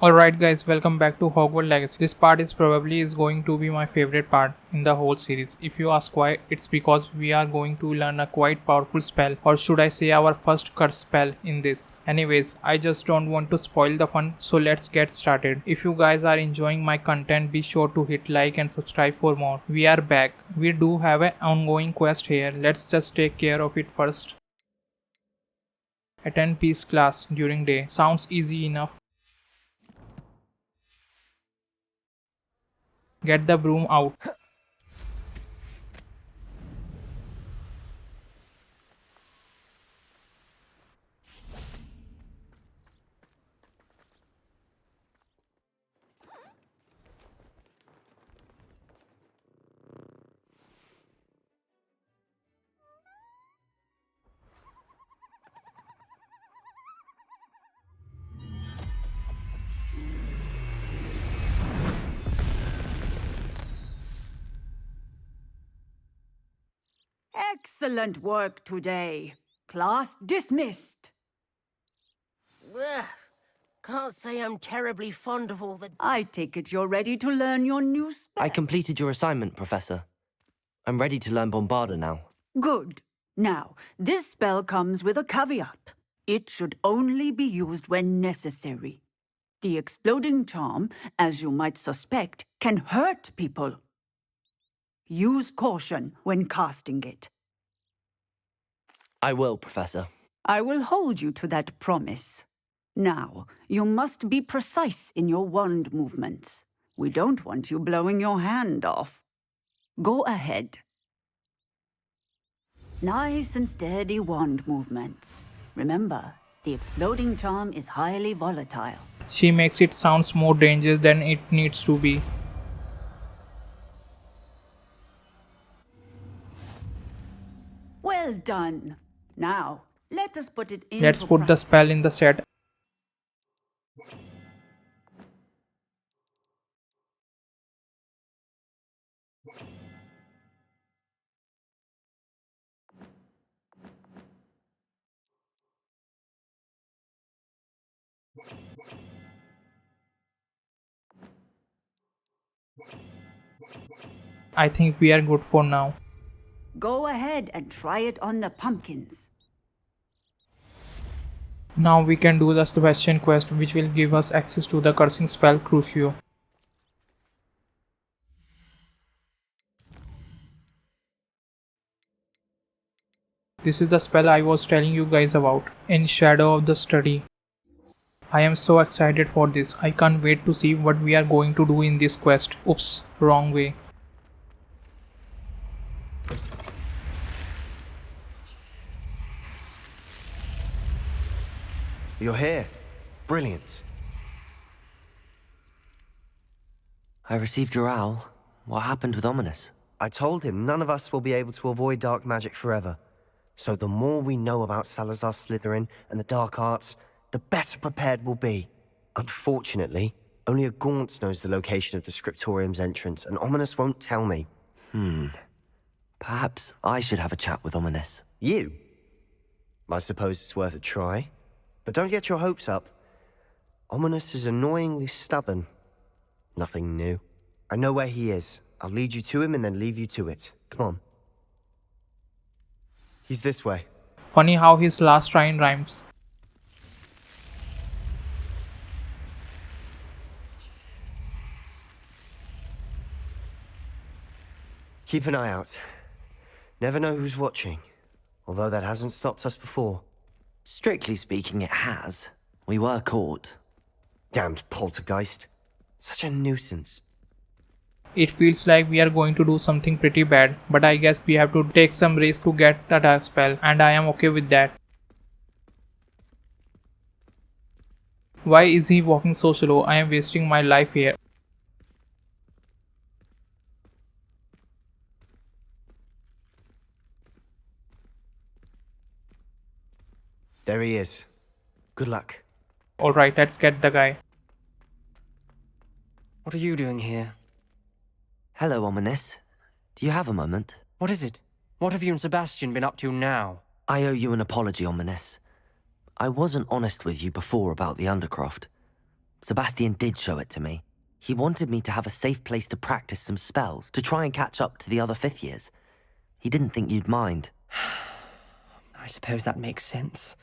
Alright guys, welcome back to Hogwarts Legacy. This part is going to be my favorite part in the whole series. If you ask why, it's because we are going to learn a quite powerful spell, or should I say our first curse spell in this. Anyways, I just don't want to spoil the fun, so let's get started. If you guys are enjoying my content, be sure to hit like and subscribe for more. We are back. We do have an ongoing quest here. Let's just take care of it first. Attend peace class during day. Sounds easy enough. Get the broom out. Excellent work today. Class dismissed. Ugh, can't say I'm terribly fond of all the... I take it you're ready to learn your new spell. I completed your assignment, Professor. I'm ready to learn Bombarda now. Good. Now, this spell comes with a caveat. It should only be used when necessary. The exploding charm, as you might suspect, can hurt people. Use caution when casting it. I will, Professor. I will hold you to that promise. Now, you must be precise in your wand movements. We don't want you blowing your hand off. Go ahead. Nice and steady wand movements. Remember, the exploding charm is highly volatile. She makes it sound more dangerous than it needs to be. Well done. Now, let us put it in. Let's put the spell in the set. I think we are good for now. Go ahead and try it on the pumpkins. Now we can do the Sebastian quest, which will give us access to the cursing spell Crucio. This is the spell I was telling you guys about, in Shadow of the Study. I am so excited for this. I can't wait to see what we are going to do in this quest. Oops, wrong way. You're here. Brilliant. I received your owl. What happened with Ominous? I told him none of us will be able to avoid dark magic forever. So the more we know about Salazar Slytherin and the dark arts, the better prepared we'll be. Unfortunately, only a Gaunt knows the location of the Scriptorium's entrance, and Ominous won't tell me. Perhaps I should have a chat with Ominous. You? I suppose it's worth a try. But don't get your hopes up. Ominous is annoyingly stubborn. Nothing new. I know where he is. I'll lead you to him and then leave you to it. Come on. He's this way. Funny how his last line rhymes. Keep an eye out. Never know who's watching. Although that hasn't stopped us before. Strictly speaking, it has. We were caught. Damned poltergeist. Such a nuisance. It feels like we are going to do something pretty bad, but I guess we have to take some risk to get the dark spell, and I am okay with that. Why is he walking so slow? I am wasting my life here. There he is. Good luck. Alright, let's get the guy. What are you doing here? Hello, Ominous. Do you have a moment? What is it? What have you and Sebastian been up to now? I owe you an apology, Ominous. I wasn't honest with you before about the Undercroft. Sebastian did show it to me. He wanted me to have a safe place to practice some spells, to try and catch up to the other 5th years. He didn't think you'd mind. I suppose that makes sense.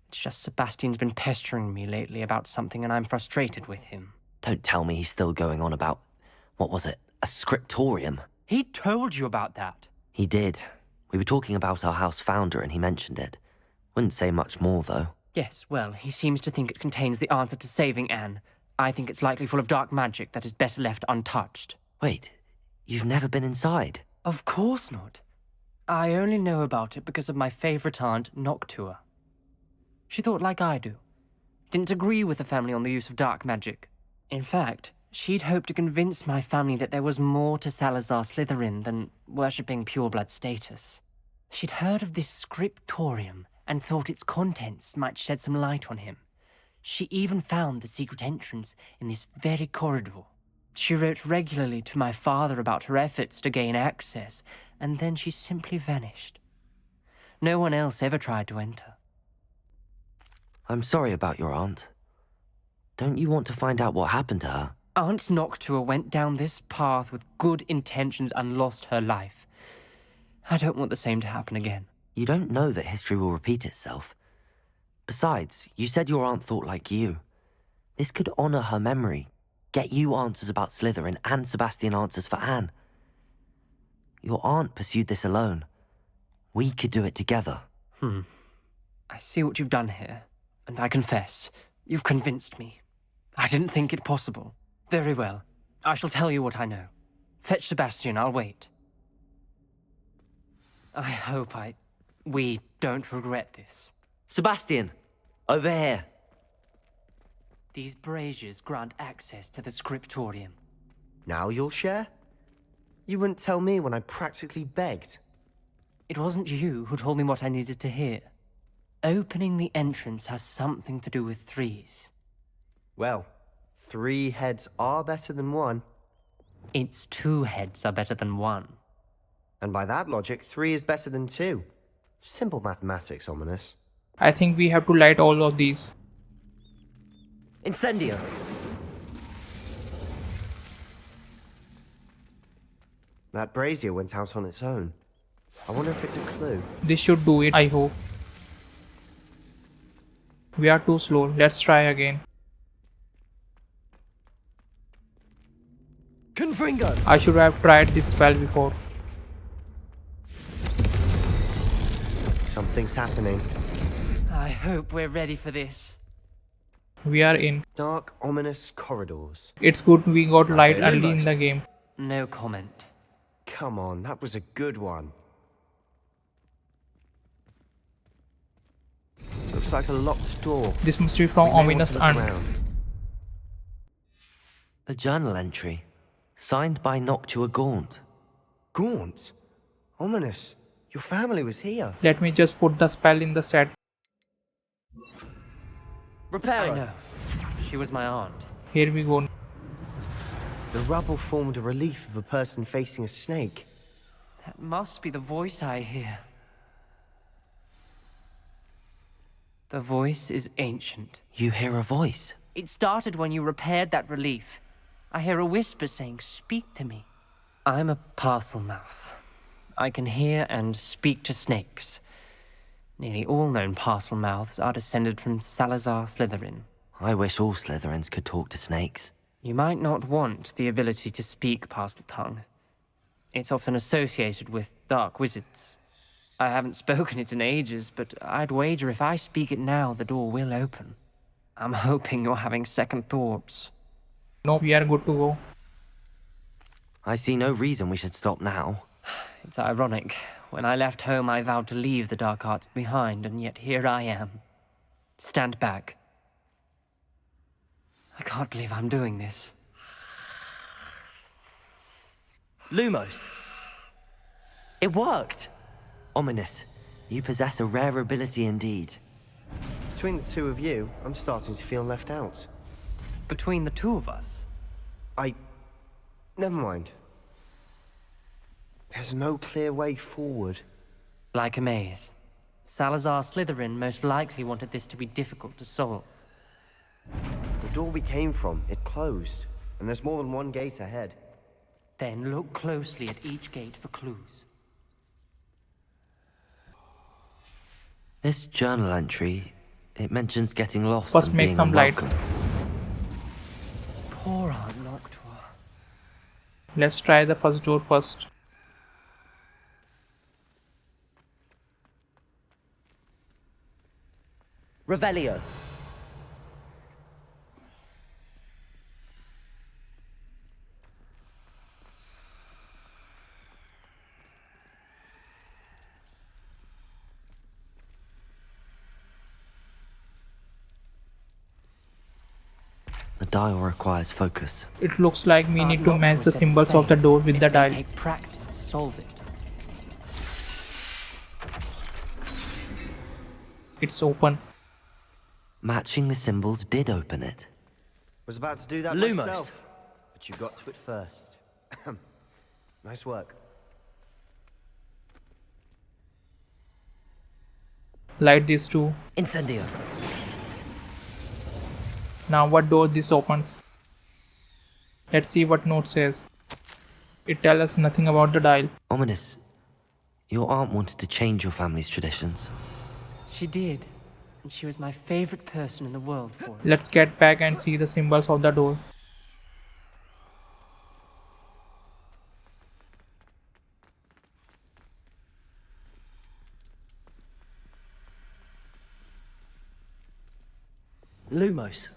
It's just Sebastian's been pestering me lately about something and I'm frustrated with him. Don't tell me he's still going on about, what was it, a scriptorium? He told you about that. He did. We were talking about our house founder and he mentioned it. Wouldn't say much more, though. Yes, well, he seems to think it contains the answer to saving Anne. I think it's likely full of dark magic that is better left untouched. Wait, you've never been inside? Of course not. I only know about it because of my favorite aunt, Noctua. She thought like I do. Didn't agree with the family on the use of dark magic. In fact, she'd hoped to convince my family that there was more to Salazar Slytherin than worshipping pureblood status. She'd heard of this scriptorium and thought its contents might shed some light on him. She even found the secret entrance in this very corridor. She wrote regularly to my father about her efforts to gain access, and then she simply vanished. No one else ever tried to enter. I'm sorry about your aunt. Don't you want to find out what happened to her? Aunt Noctua went down this path with good intentions and lost her life. I don't want the same to happen again. You don't know that history will repeat itself. Besides, you said your aunt thought like you. This could honor her memory, get you answers about Slytherin and Sebastian answers for Anne. Your aunt pursued this alone. We could do it together. I see what you've done here, and I confess, you've convinced me. I didn't think it possible. Very well. I shall tell you what I know. Fetch Sebastian, I'll wait. I hope we don't regret this. Sebastian! Over here! These braziers grant access to the scriptorium. Now you'll share? You wouldn't tell me when I practically begged. It wasn't you who told me what I needed to hear. Opening the entrance has something to do with threes. Well, 3 heads are better than 1. Its 2 heads are better than 1. And by that logic, 3 is better than 2. Simple mathematics, Ominous. I think we have to light all of these. Incendio! That brazier went out on its own. I wonder if it's a clue. This should do it, I hope. We are too slow. Let's try again. Confringo! I should have tried this spell before. Something's happening. I hope we're ready for this. We are in. Dark, ominous corridors. It's good we got light Okay, early in Lumos. the game. No comment. Come on, that was a good one. Looks like a locked door. This must be from We may want Ominous to look Aunt. around. A journal entry. Signed by Noctua Gaunt. Gaunt? Ominous. Your family was here. Let me just put the spell in the set. I know. She was my aunt. Here we go. The rubble formed a relief of a person facing a snake. That must be the voice I hear. The voice is ancient. You hear a voice. It started when you repaired that relief. I hear a whisper saying, "Speak to me." I'm a parcel mouth. I can hear and speak to snakes. Nearly all known parcel mouths are descended from Salazar Slytherin. I wish all Slytherins could talk to snakes. You might not want the ability to speak parcel tongue. It's often associated with dark wizards. I haven't spoken it in ages, but I'd wager if I speak it now, the door will open. I'm hoping you're having second thoughts. No, we are good to go. I see no reason we should stop now. It's ironic. When I left home, I vowed to leave the dark arts behind, and yet here I am. Stand back. I can't believe I'm doing this. Lumos! It worked! Ominous, you possess a rare ability indeed. Between the two of you, I'm starting to feel left out. Between the two of us, Never mind. There's no clear way forward. like a maze. Salazar Slytherin most likely wanted this to be difficult to solve. The door we came from, it closed. And there's more than one gate ahead. Then look closely at each gate for clues. This journal entry, it mentions getting lost First and make being some light. unwelcome. Poor Aunt Noctua. Let's try the first door first. Revelio. The dial requires focus. It looks like we Aunt need to match Noctua the said symbols of the same. door with It the may dial. take practice to solve it. It's open. Matching the symbols did open it. Was about to do that Lumos. myself. But you got to it first. Nice work. Light these two. Incendio. Now what door this opens? Let's see what note says. It tells us nothing about the dial. Ominous. Your aunt wanted to change your family's traditions. She did. And she was my favorite person in the world for it. Let's get back and see the symbols of the door. Lumos.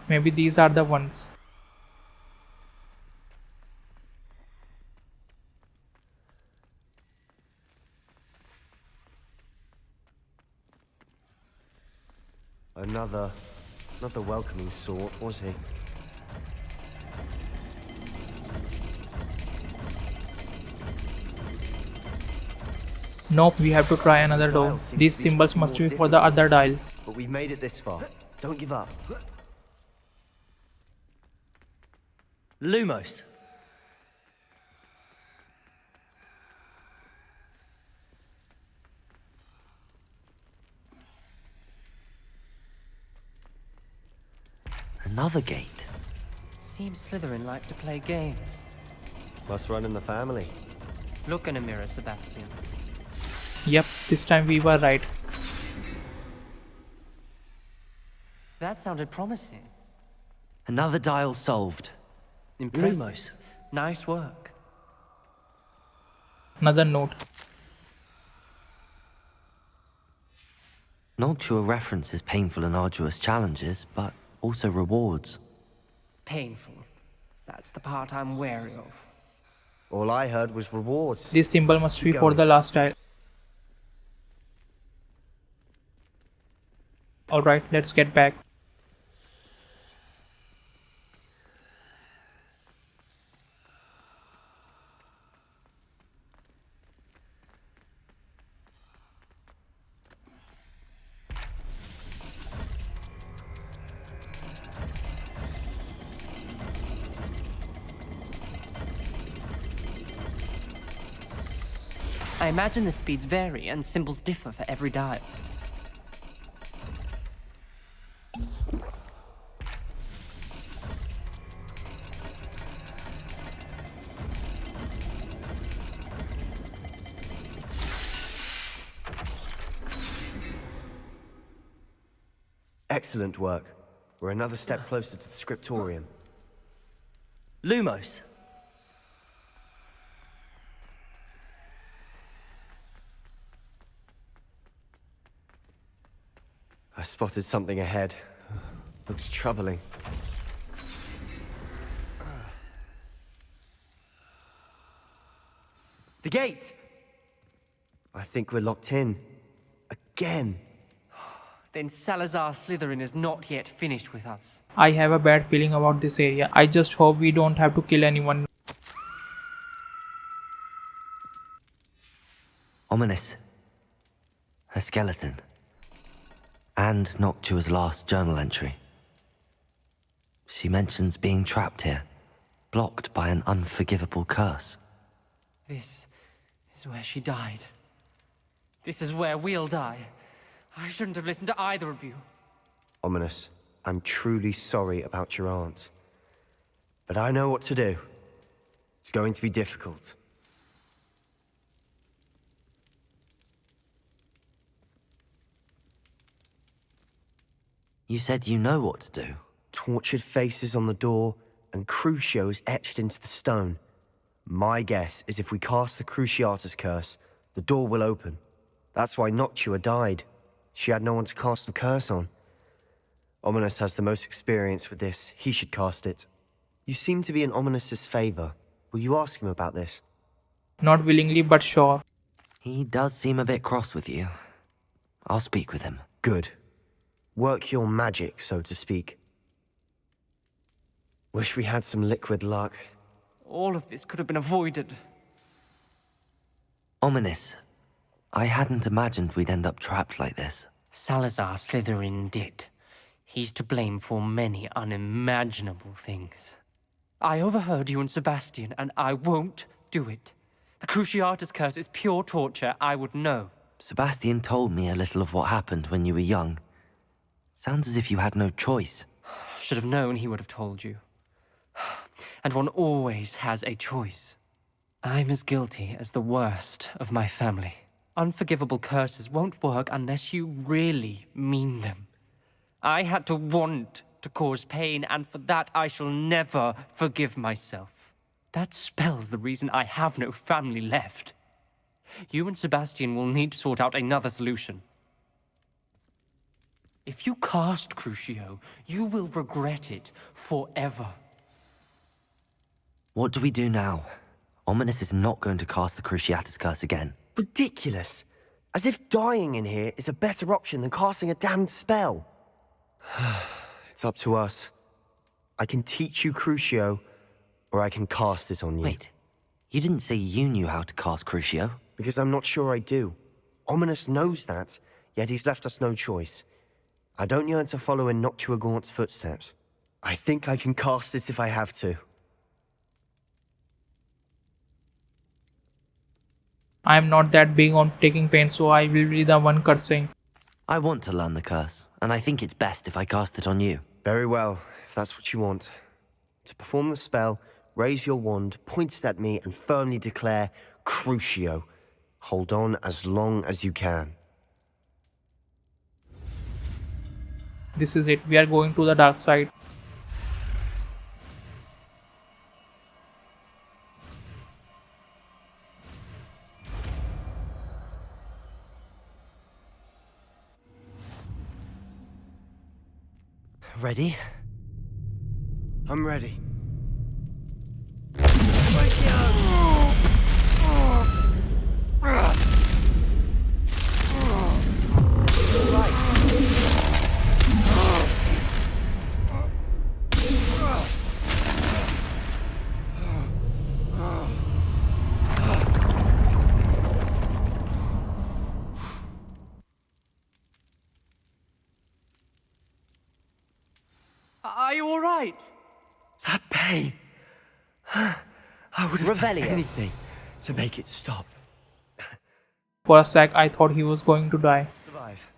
Maybe these are the ones. Not the welcoming sort, was he? Nope, we have to try another door. Dial seems These to be symbols getting must more be for the difficult. other dial. But we've made it this far. Don't give up. Lumos. Another gate. Seems Slytherin like to play games. Must run in the family. Look in a mirror, Sebastian. Yep, this time we were right. That sounded promising. Another dial solved. Impressive. Lumos. Nice work. Another note. Noctua references painful and arduous challenges, but also rewards. Painful. That's the part I'm wary of. All I heard was rewards. This symbol must be Keep for going. the last dial. Alright, let's get back. I imagine the speeds vary and symbols differ for every dial. Excellent work. We're another step closer to the scriptorium. Lumos. I spotted something ahead. Looks troubling. The gate! I think we're locked in. Again. Then Salazar Slytherin is not yet finished with us. I have a bad feeling about this area. I just hope we don't have to kill anyone. Ominous. Her skeleton. And Noctua's last journal entry. She mentions being trapped here, blocked by an unforgivable curse. This is where she died. This is where we'll die. I shouldn't have listened to either of you. Ominous, I'm truly sorry about your aunt. But I know what to do. It's going to be difficult. You said you know what to do. Tortured faces on the door, and Crucio is etched into the stone. My guess is if we cast the Cruciatus curse, the door will open. That's why Noctua died. She had no one to cast the curse on. Ominous has the most experience with this. He should cast it. You seem to be in Ominous's favor. Will you ask him about this? Not willingly, but sure. He does seem a bit cross with you. I'll speak with him. Good. Work your magic, so to speak. Wish we had some liquid luck. All of this could have been avoided. Ominous, I hadn't imagined we'd end up trapped like this. Salazar Slytherin did. He's to blame for many unimaginable things. I overheard you and Sebastian, and I won't do it. The Cruciatus curse is pure torture, I would know. Sebastian told me a little of what happened when you were young. Sounds as if you had no choice. Should have known he would have told you. And one always has a choice. I'm as guilty as the worst of my family. Unforgivable curses won't work unless you really mean them. I had to want to cause pain, and for that I shall never forgive myself. That spell's the reason I have no family left. You and Sebastian will need to sort out another solution. If you cast Crucio, you will regret it forever. What do we do now? Ominous is not going to cast the Cruciatus curse again. Ridiculous! As if dying in here is a better option than casting a damned spell. It's up to us. I can teach you Crucio, or I can cast it on you. Wait, you didn't say you knew how to cast Crucio? Because I'm not sure I do. Ominous knows that, yet he's left us no choice. I don't yearn to follow in Noctua Gaunt's footsteps. I think I can cast it if I have to. I am not that big on taking pain, so I will be the one cursing. I want to learn the curse, and I think it's best if I cast it on you. Very well, if that's what you want. To perform the spell, raise your wand, point it at me, and firmly declare Crucio. Hold on as long as you can. This is it. We are going to the dark side. Ready? I'm ready. Are you all right? That pain. I would have done Revelio. anything to make it stop. For a sec, I thought he was going to die. Survive.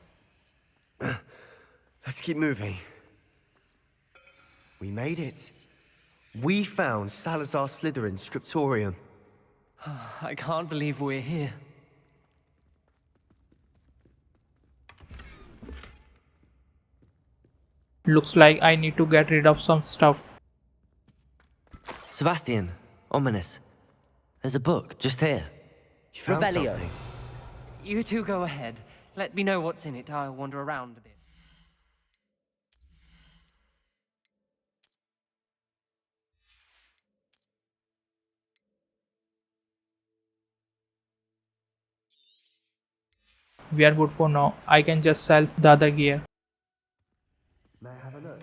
Let's keep moving. We made it. We found Salazar Slytherin's scriptorium. I can't believe we're here. Looks like I need to get rid of some stuff. Sebastian, Ominous. There's a book just here. You found Revelio. something. You two go ahead. Let me know what's in it. I'll wander around a bit. We are good for now. I can just sell the other gear. May I have a look?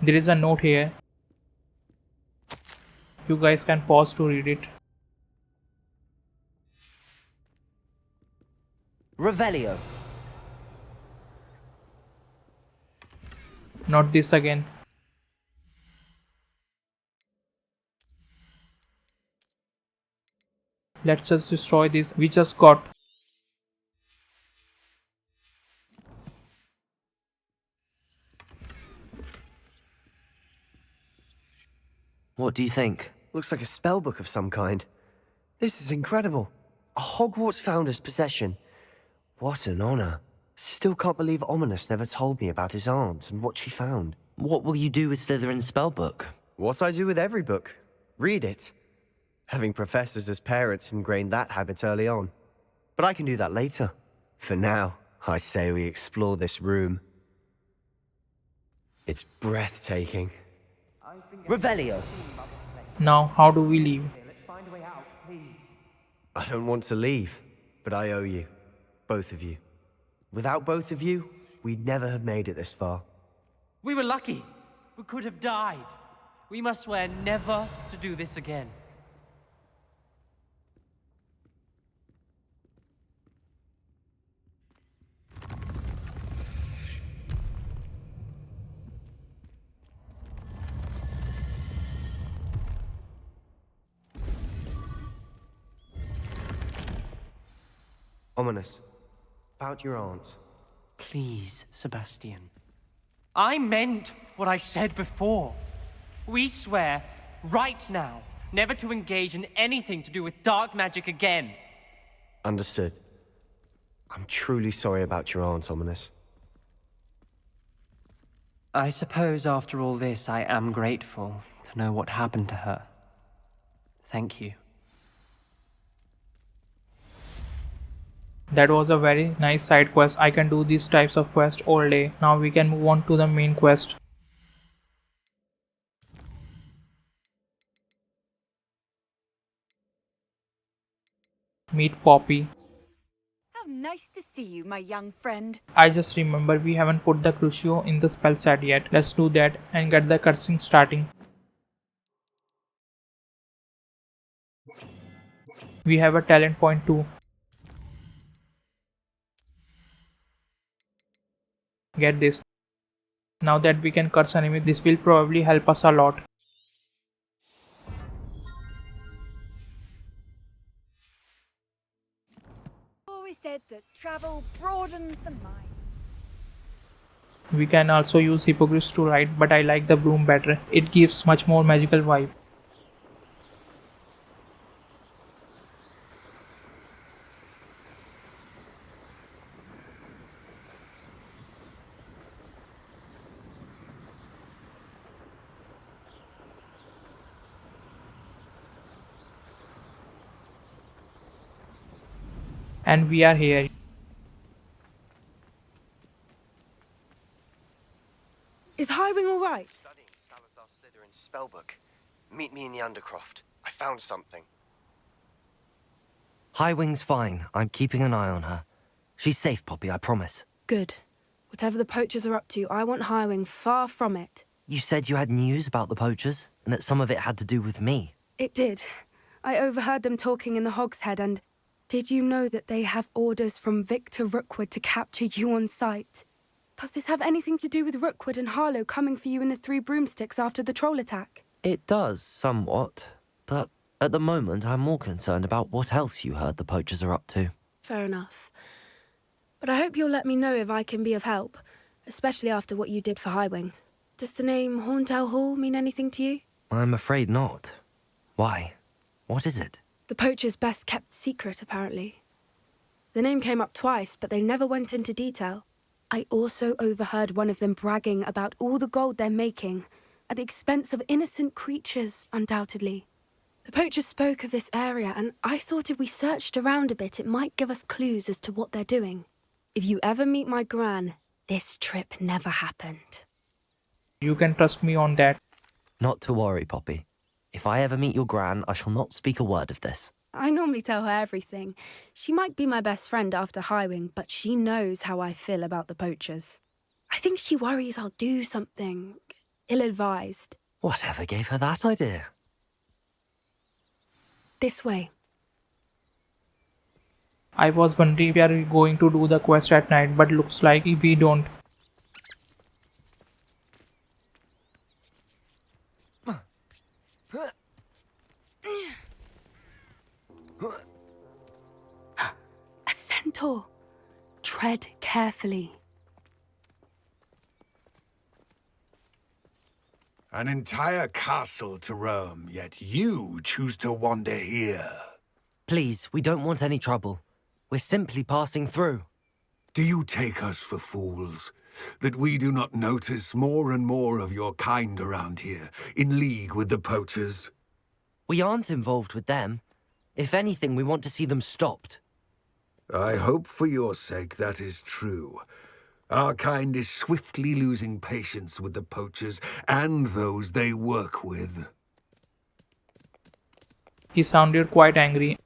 There is a note here. You guys can pause to read it. Revelio. Not this again. Let's just destroy this. We just got. What do you think? Looks like a spellbook of some kind. This is incredible. A Hogwarts founder's possession. What an honor. Still can't believe Ominous never told me about his aunt and what she found. What will you do with Slytherin's spellbook? What I do with every book. Read it. Having professors as parents ingrained that habit early on. But I can do that later. For now, I say we explore this room. It's breathtaking. Revelio! Now, how do we leave? I don't want to leave, but I owe you. Both of you. Without both of you, we'd never have made it this far. We were lucky. We could have died. We must swear never to do this again. Ominous. About your aunt. Please, Sebastian. I meant what I said before. We swear, right now, never to engage in anything to do with dark magic again. Understood. I'm truly sorry about your aunt, Ominous. I suppose after all this, I am grateful to know what happened to her. Thank you. That was a very nice side quest. I can do these types of quests all day. Now we can move on to the main quest. Meet Poppy. How nice to see you, my young friend. I just remember we haven't put the Crucio in the spell set yet. Let's do that and get the cursing starting. We have a talent point too. Get this. Now that we can curse enemy, this will probably help us a lot. Always said that travel broadens the mind. We can also use hippogriffs to ride, but I like the broom better. It gives much more magical vibe. And we are here. Is Highwing all right? Studying Salazar Slytherin's spellbook. Meet me in the Undercroft. I found something. Highwing's fine. I'm keeping an eye on her. She's safe, Poppy, I promise. Good. Whatever the poachers are up to, I want Highwing far from it. You said you had news about the poachers, and that some of it had to do with me. It did. I overheard them talking in the Hogshead, and did you know that they have orders from Victor Rookwood to capture you on sight? Does this have anything to do with Rookwood and Harlow coming for you in the Three Broomsticks after the troll attack? It does, somewhat. But at the moment, I'm more concerned about what else you heard the poachers are up to. Fair enough. But I hope you'll let me know if I can be of help, especially after what you did for Highwing. Does the name Horntail Hall mean anything to you? I'm afraid not. Why? What is it? The poacher's best kept secret, apparently. The name came up twice, but they never went into detail. I also overheard one of them bragging about all the gold they're making, at the expense of innocent creatures, undoubtedly. The poachers spoke of this area, and I thought if we searched around a bit, it might give us clues as to what they're doing. If you ever meet my gran, this trip never happened. You can trust me on that. Not to worry, Poppy. If I ever meet your gran, I shall not speak a word of this. I normally tell her everything. She might be my best friend after Highwing, but she knows how I feel about the poachers. I think she worries I'll do something ill-advised. Whatever gave her that idea? This way. I was wondering if we are going to do the quest at night, but looks like we don't. centaur. Tread carefully. An entire castle to roam, yet you choose to wander here. Please, we don't want any trouble. We're simply passing through. Do you take us for fools? That we do not notice more and more of your kind around here, in league with the poachers? We aren't involved with them. If anything, we want to see them stopped. I hope for your sake that is true. Our kind is swiftly losing patience with the poachers and those they work with. He sounded quite angry.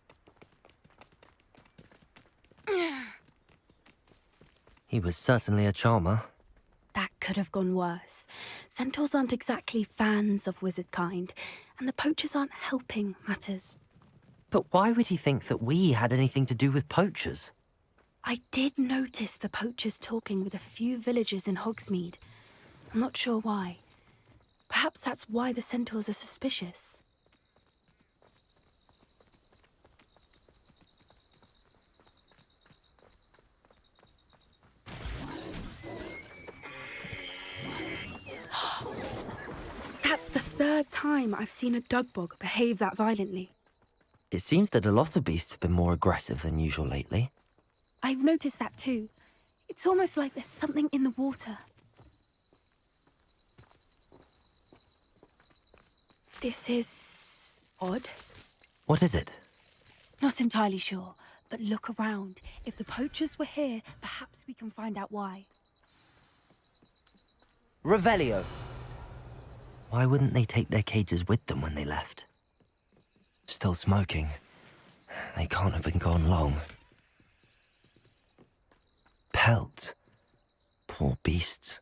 He was certainly a charmer. That could have gone worse. Centaurs aren't exactly fans of wizard kind, and the poachers aren't helping matters. But why would he think that we had anything to do with poachers? I did notice the poachers talking with a few villagers in Hogsmeade. I'm not sure why. Perhaps that's why the centaurs are suspicious. That's the third time I've seen a dugbog behave that violently. It seems that a lot of beasts have been more aggressive than usual lately. I've noticed that too. It's almost like there's something in the water. This is odd. What is it? Not entirely sure, but look around. If the poachers were here, perhaps we can find out why. Revelio. Why wouldn't they take their cages with them when they left? Still smoking. They can't have been gone long. Pelts. Poor beasts.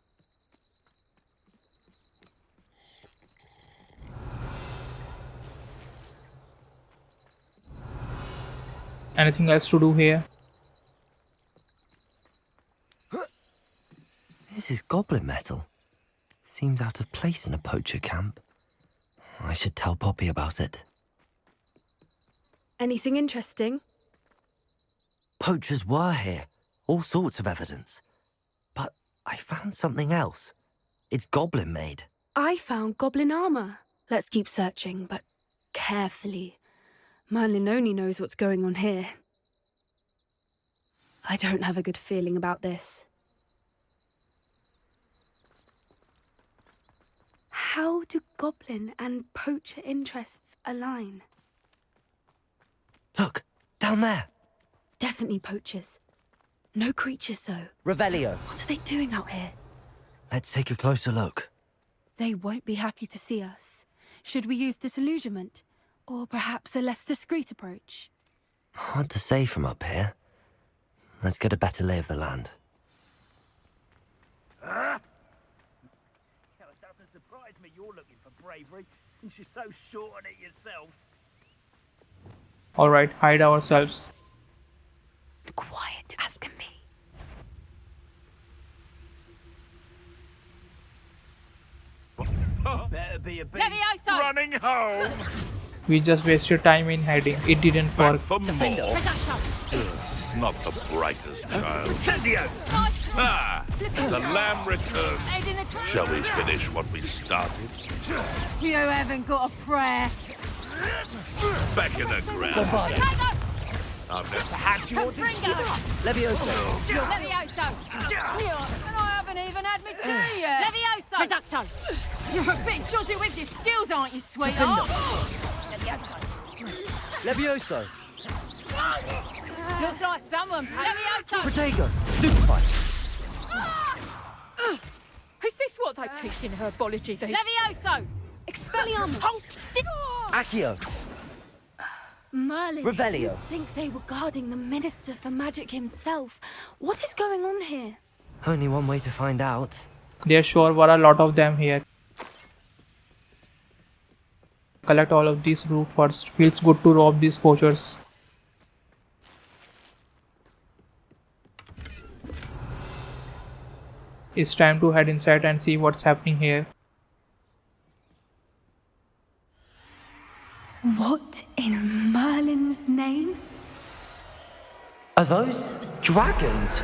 Anything else to do here? This is goblin metal. Seems out of place in a poacher camp. I should tell Poppy about it. Anything interesting? Poachers were here. All sorts of evidence. But I found something else. It's goblin made. I found goblin armor. Let's keep searching, but carefully. Merlin only knows what's going on here. I don't have a good feeling about this. How do goblin and poacher interests align? Look, down there. Definitely poachers. No creatures, though. Revelio. What are they doing out here? Let's take a closer look. They won't be happy to see us. Should we use disillusionment? Or perhaps a less discreet approach? Hard to say from up here. Let's get a better lay of the land. It doesn't surprise me you're looking for bravery, since you're so short on it yourself. Alright, hide ourselves. Quiet as can be. Better be a beast Levioso! running home. We just wasted time in hiding. It didn't work. For more. Not the brightest child. Incendio! Ah, the lamb returns. Shall we finish what we started? You haven't got a prayer. Back in the ground. Perhaps you want to Levioso. Levioso! And I haven't even had my tea yet. Levioso! Reducto! You're a bit dodgy with your skills, aren't you, sweetheart? Levioso. Looks like someone paid. Levioso! Protego. Stupefy. Is this what they teach in herbology then? Levioso! Expelliarmus! Hold still! Accio. Merlin, Revelio. you'd think they were guarding the Minister for Magic himself. What is going on here? Only one way to find out. There sure were a lot of them here. Collect all of these loot first. Feels good to rob these poachers. It's time to head inside and see what's happening here. What in Merlin's name? Are those Dragons?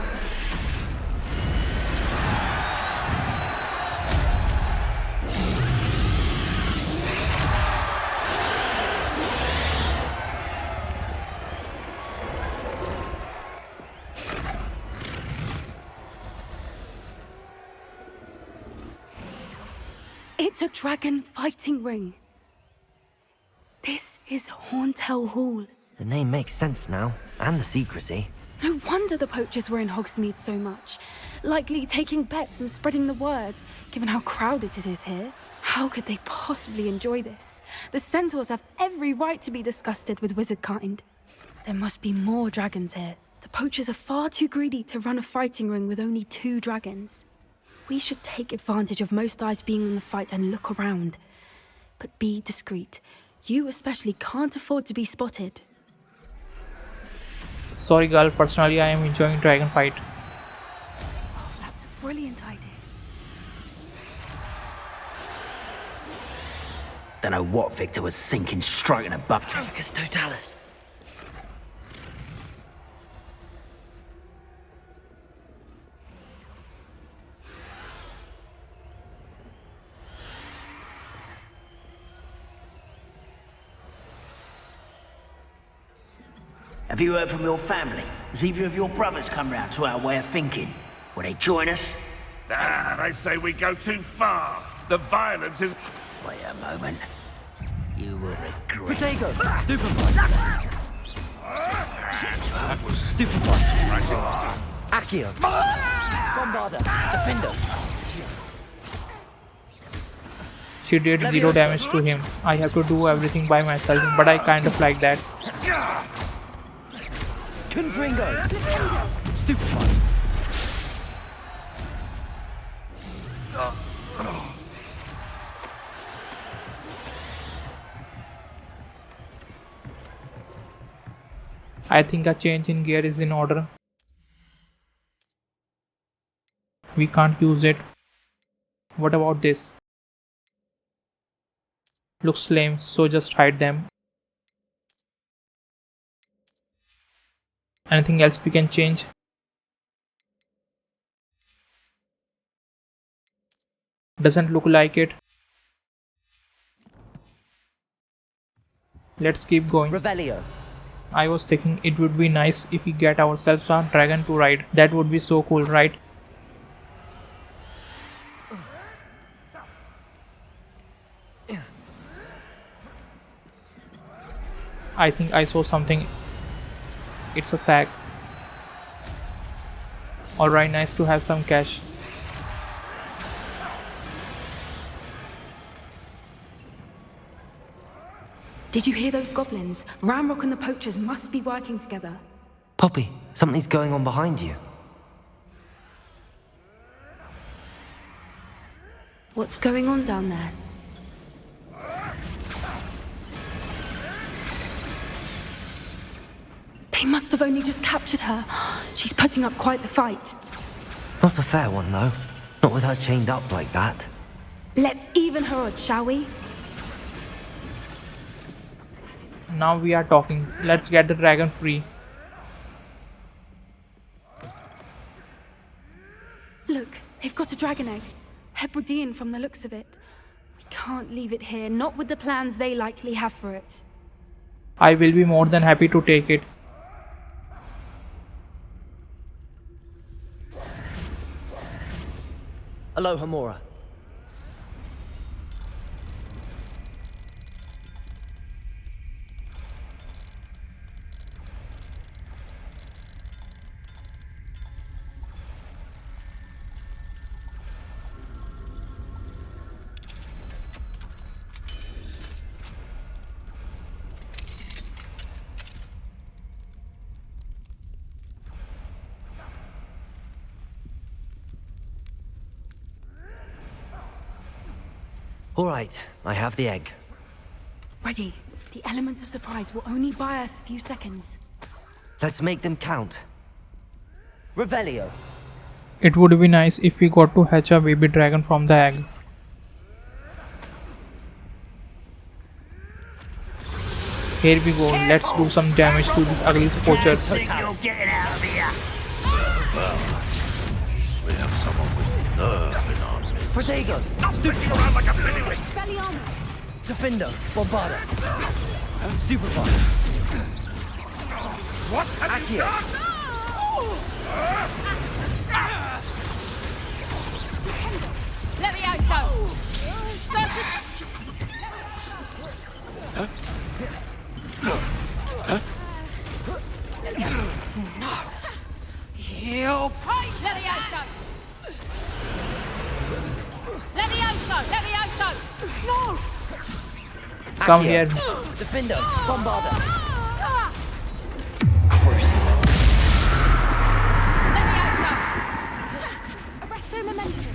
It's a dragon fighting ring. This is Horntail Hall. The name makes sense now, and the secrecy. No wonder the poachers were in Hogsmeade so much. Likely taking bets and spreading the word, given how crowded it is here. How could they possibly enjoy this? The centaurs have every right to be disgusted with wizardkind. There must be more dragons here. The poachers are far too greedy to run a fighting ring with only 2 dragons. We should take advantage of most eyes being on the fight and look around. But be discreet. You especially can't afford to be spotted. Sorry girl, personally I am enjoying dragon fight. Oh, that's a brilliant idea. Don't know what Victor was sinking straight in a butt. Tropicus totalis. Have you heard from your family? Has either of your brothers come round to our way of thinking? Will they join us? Ah, they say we go too far. The violence is... Wait a moment. You will regret. Protego! Stupefy! Stupefy! Accio. Bombarder! Defender! She did 0 damage to him. I have to do everything by myself, but I kind of like that. Confringo! Stupefy! I think a change in gear is in order. We can't use it. What about this? Looks lame, so just hide them. Anything else we can change? Doesn't look like it. Let's keep going. Revelio! I was thinking it would be nice if we get ourselves a dragon to ride. That would be so cool, right? I think I saw something. It's a sack. Alright, nice to have some cash. Did you hear those goblins? Ramrock and the poachers must be working together. Poppy, something's going on behind you. What's going on down there? They must have only just captured her. She's putting up quite the fight. Not a fair one, though. Not with her chained up like that. Let's even her odds, shall we? Now we are talking. Let's get the dragon free. Look, they've got a dragon egg. Hebridean from the looks of it. We can't leave it here, not with the plans they likely have for it. I will be more than happy to take it. Aloha Mora. All right, I have the egg. Ready. The element of surprise will only buy us a few seconds. Let's make them count. Revelio! It would be nice if we got to hatch a baby dragon from the egg. Here we go. Let's do some damage to these ugly poachers. Think you're getting out of here? We have someone with nerve in our midst. Protegos! Spinning around like a pennywise. Expelliarmus! Defender! Bombarda! Stupefy! What have you Accio. done? Levioso! You pay! Levioso! Levioso! Levioso! No! Come Accio. here. Defender! Bombarda! Crucio. Levioso! Arresto momentum!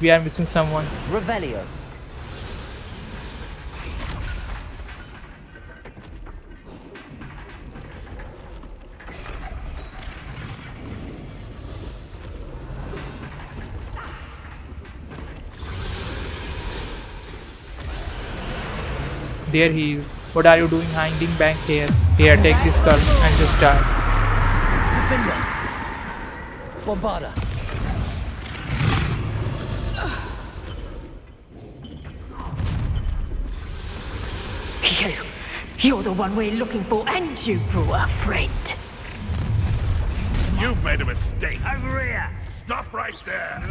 We are missing someone. Revelio! There he is. What are you doing hiding back here? Here, take this curse and just die. Defender! Bombarda! You're the one we're looking for, and you brought a friend. You've made a mistake. Over here! Stop right there.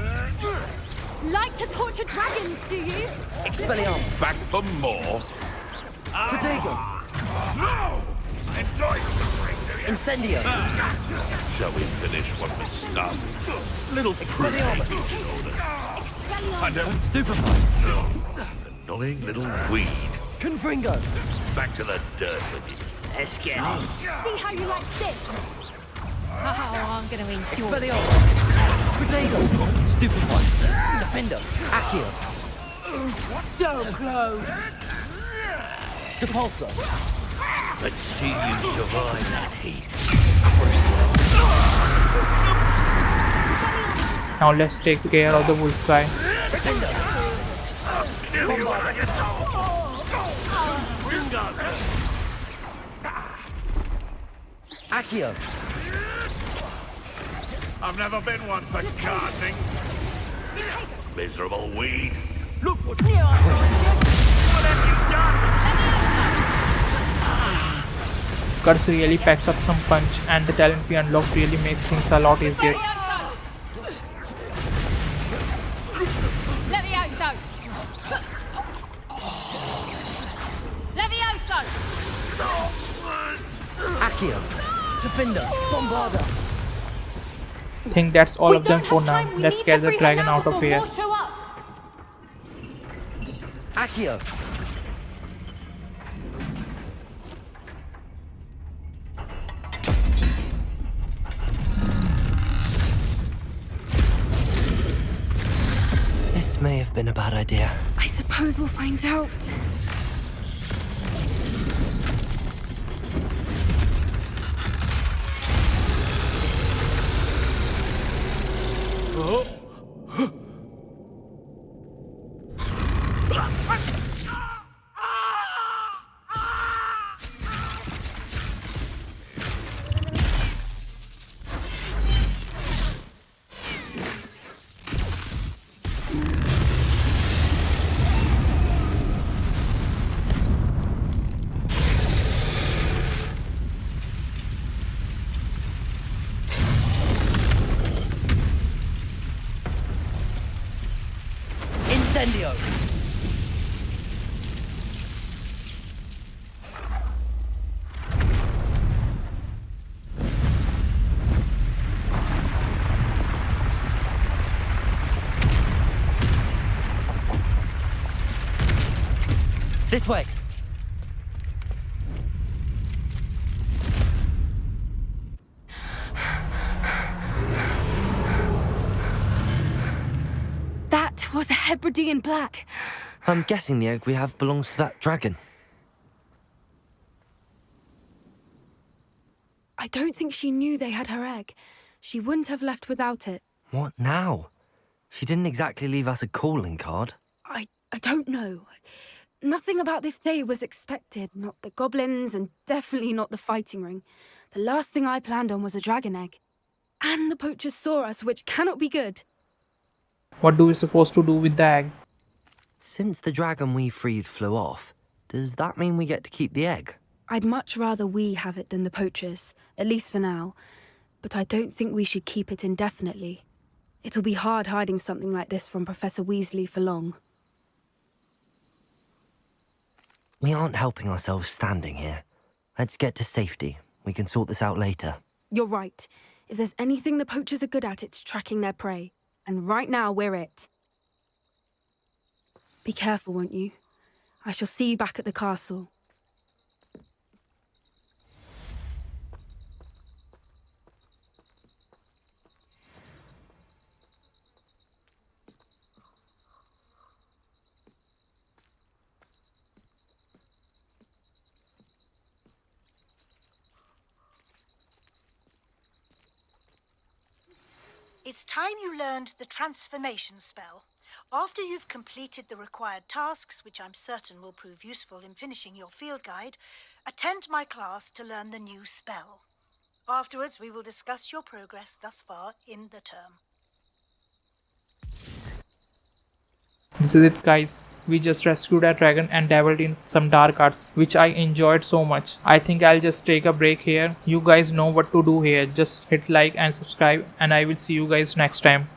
Like to torture dragons, do you? Expelliarmus! Back for more. Protego! No! Enjoy suffering, do you? Incendio! Shall we finish what we started? Little Expelliarmus! I don't Stupefy! annoying little weed. Confringo! Back to the dirt with you. Let's get on. See how you like this? Oh, I'm gonna eat your... Expelliarmus! Protego! Stupefy! Defender! Accio! So close! Depulso! Let's see you survive that heat. Now let's take care of the wolf guy. Defender! Kill you when I get home. Accio! I've never been one for gardening. Miserable weed. Look what What have you done? Curse really packs up some punch, and the talent we unlocked really makes things a lot easier. Levioso! Levioso! Accio! Defender! Bombarda! Think that's all We of them don't for have now. time. We Let's need get to the free her dragon now out of before here. more show up. Accio! This may have been a bad idea. I suppose we'll find out. Incendio! This way! That was a Hebridean black. I'm guessing the egg we have belongs to that dragon. I don't think she knew they had her egg. She wouldn't have left without it. What now? She didn't exactly leave us a calling card. I don't know. Nothing about this day was expected. Not the goblins, and definitely not the fighting ring. The last thing I planned on was a dragon egg. And the poachers saw us, which cannot be good. What do we supposed to do with the egg? Since the dragon we freed flew off, does that mean we get to keep the egg? I'd much rather we have it than the poachers, at least for now. But I don't think we should keep it indefinitely. It'll be hard hiding something like this from Professor Weasley for long. We aren't helping ourselves standing here. Let's get to safety. We can sort this out later. You're right. If there's anything the poachers are good at, it's tracking their prey. And right now, we're it. Be careful, won't you? I shall see you back at the castle. It's time you learned the transformation spell. After you've completed the required tasks, which I'm certain will prove useful in finishing your field guide, attend my class to learn the new spell. Afterwards, we will discuss your progress thus far in the term. This is it, guys. We just rescued a dragon and dabbled in some dark arts, which I enjoyed so much. I think I'll just take a break here. You guys know what to do here. Just hit like and subscribe, and I will see you guys next time.